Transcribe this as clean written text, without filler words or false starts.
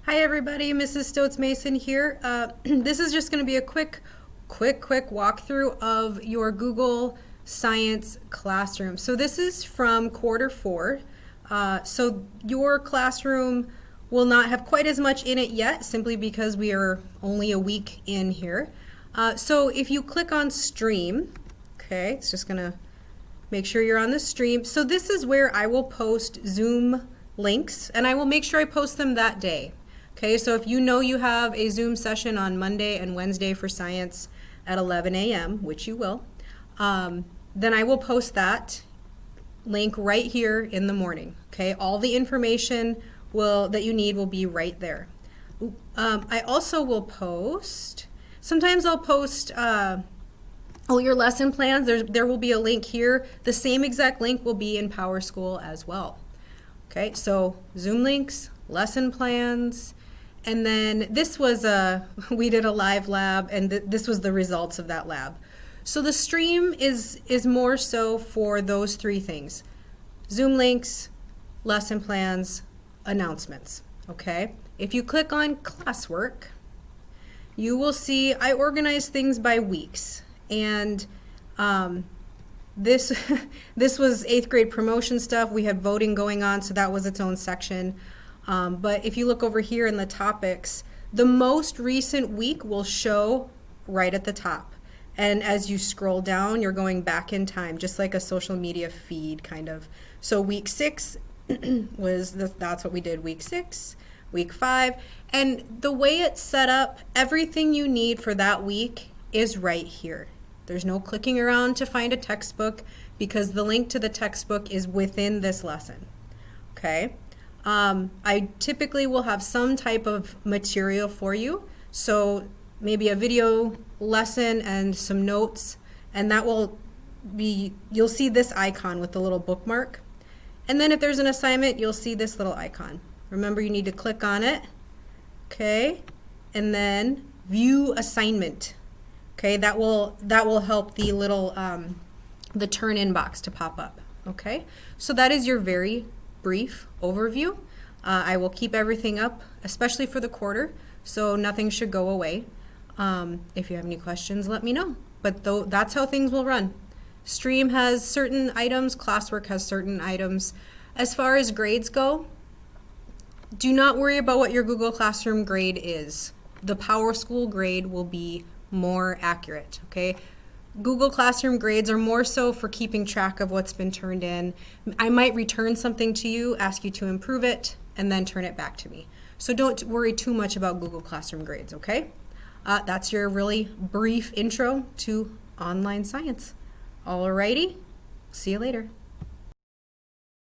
Hi everybody, Mrs. Stotz-Mason here. This is just going to be a quick walkthrough of your Google Science Classroom. So this is from quarter 4. So your classroom will not have quite as much in it yet, simply because we are only a week in here. So if you click on stream, okay, it's just going to make sure you're on the stream. So this is where I will post Zoom links, and I will make sure I post them that day. Okay, so if you know you have a Zoom session on Monday and Wednesday for science at 11 a.m., which you will, then I will post that link right here in the morning. Okay, all the information that you need will be right there. I also will post, sometimes I'll post your lesson plans. There will be a link here. The same exact link will be in PowerSchool as well. Okay, so Zoom links, lesson plans, and then this was we did a live lab, and this was the results of that lab. So the stream is more so for those 3 things: Zoom links, lesson plans, announcements. Okay, if you click on Classwork, you will see I organize things by weeks, and this was 8th grade promotion stuff. We had voting going on, so that was its own section. But if you look over here in the topics, the most recent week will show right at the top. And as you scroll down, you're going back in time, just like a social media feed kind of. So week 6 that's what we did, week 6, week 5. And the way it's set up, everything you need for that week is right here. There's no clicking around to find a textbook, because the link to the textbook is within this lesson. Okay. I typically will have some type of material for you, so maybe a video lesson and some notes, and that will be, you'll see this icon with the little bookmark, and then if there's an assignment, you'll see this little icon. Remember, you need to click on it, okay, and then view assignment. Okay, that will help the little the turn-in box to pop up. Okay, so that is your very brief overview. I will keep everything up, especially for the quarter, so nothing should go away. If you have any questions, let me know. But that's how things will run. Stream has certain items, Classwork has certain items. As far as grades go, do not worry about what your Google Classroom grade is. The PowerSchool grade will be more accurate, okay? Google Classroom grades are more so for keeping track of what's been turned in. I might return something to you, ask you to improve it, and then turn it back to me. So don't worry too much about Google Classroom grades, okay? That's your really brief intro to online science. Alrighty, see you later.